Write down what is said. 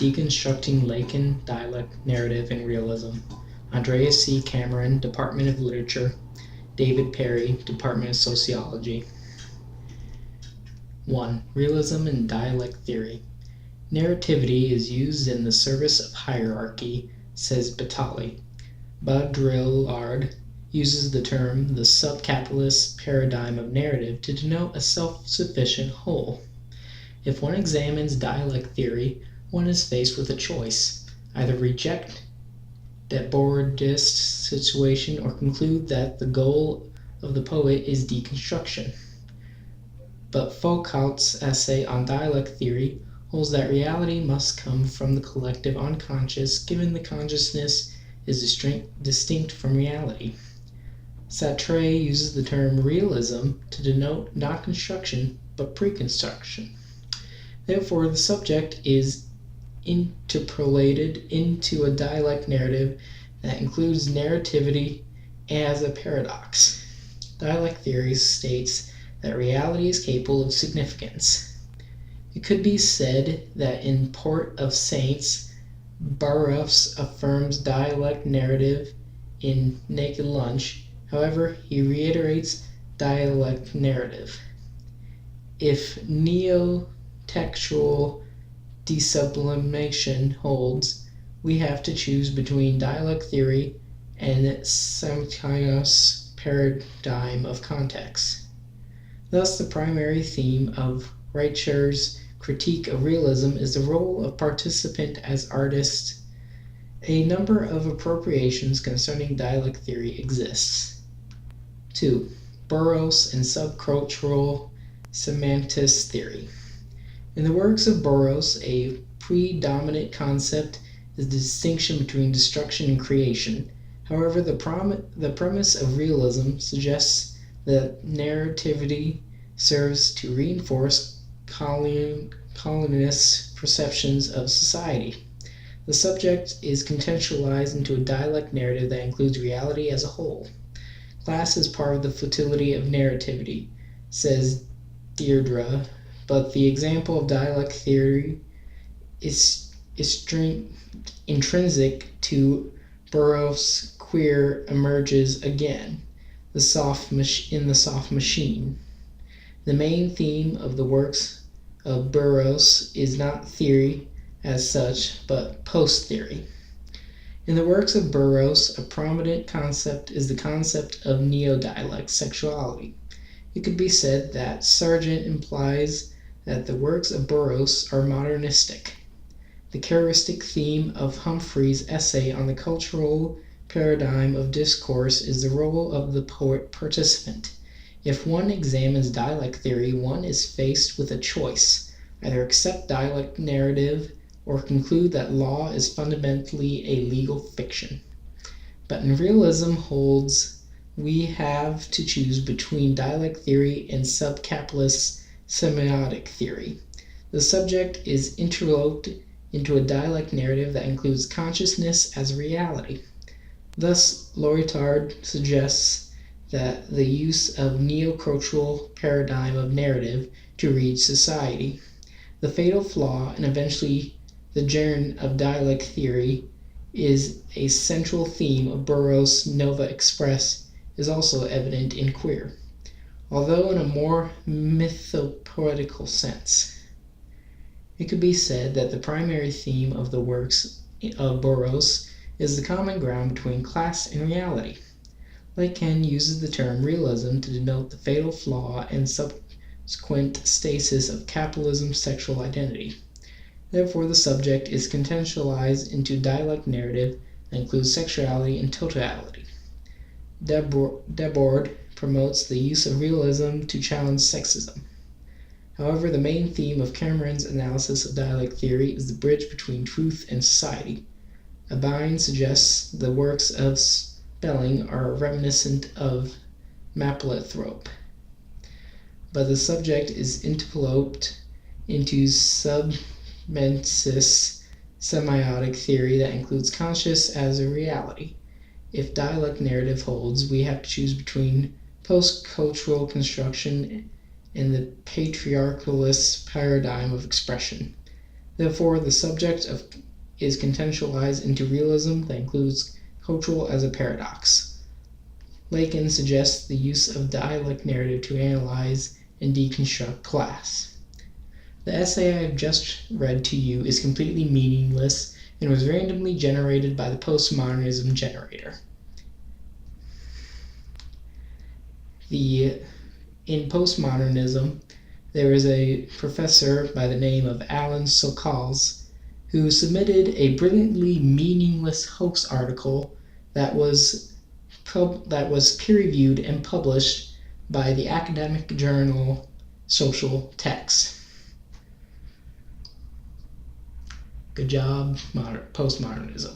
Deconstructing Lacan Dialect Narrative and Realism. Andreas C. Cameron, Department of Literature. David Perry, Department of Sociology. 1. Realism and Dialect Theory. Narrativity is used in the service of hierarchy, says Batali. Baudrillard uses the term the subcapitalist paradigm of narrative to denote a self-sufficient whole. If one examines dialect theory, one is faced with a choice: either reject that Bourdist situation or conclude that the goal of the poet is deconstruction. But Foucault's essay on dialect theory holds that reality must come from the collective unconscious, given the consciousness is distinct from reality. Sartre uses the term realism to denote not construction, but preconstruction. Therefore, the subject is interpolated into a dialect narrative that includes narrativity as a paradox. Dialect theory states that reality is capable of significance. It could be said that in Port of Saints, Barrows affirms dialect narrative in Naked Lunch. However, he reiterates dialect narrative. If neo-textual desublimation holds, we have to choose between dialect theory and simultaneous paradigm of context. Thus, the primary theme of Reicher's critique of realism is the role of participant as artist. A number of appropriations concerning dialect theory exists. 2. Burroughs and subcultural semantist theory. In the works of Burroughs, a predominant concept is the distinction between destruction and creation. However, the premise of realism suggests that narrativity serves to reinforce colonists' perceptions of society. The subject is contextualized into a dialect narrative that includes reality as a whole. Class is part of the futility of narrativity, says Deirdre, but the example of dialect theory is intrinsic to Burroughs' queer emerges again, in the soft machine. The main theme of the works of Burroughs is not theory as such, but post-theory. In the works of Burroughs, a prominent concept is the concept of neo-dialect sexuality. It could be said that Sargent implies that the works of Burroughs are modernistic. The characteristic theme of Humphrey's essay on the cultural paradigm of discourse is the role of the poet participant. If one examines dialect theory, one is faced with a choice: either accept dialect narrative or conclude that law is fundamentally a legal fiction. But in realism holds, we have to choose between dialect theory and subcapitalist semiotic theory. The subject is interloped into a dialect narrative that includes consciousness as reality. Thus, Loritard suggests that the use of neo-cultural paradigm of narrative to read society. The fatal flaw, and eventually the germ of dialect theory, is a central theme of Burroughs' Nova Express, is also evident in Queer, although in a more mythopoetical sense. It could be said that the primary theme of the works of Burroughs is the common ground between class and reality. Lacan uses the term realism to denote the fatal flaw and subsequent stasis of capitalism's sexual identity. Therefore, the subject is contextualized into dialect narrative that includes sexuality and totality. Debord promotes the use of realism to challenge sexism. However, the main theme of Cameron's analysis of dialect theory is the bridge between truth and society. Abine suggests the works of Spelling are reminiscent of Mapplethorpe, but the subject is interloped into submensis semiotic theory that includes conscious as a reality. If dialect narrative holds, we have to choose between post-cultural construction and the patriarchalist paradigm of expression. Therefore, the subject is contextualized into realism that includes cultural as a paradox. Lacan suggests the use of dialect narrative to analyze and deconstruct class. The essay I have just read to you is completely meaningless and was randomly generated by the postmodernism generator. In postmodernism, there is a professor by the name of Alan Sokals who submitted a brilliantly meaningless hoax article that was peer-reviewed and published by the academic journal Social Text. Good job, postmodernism.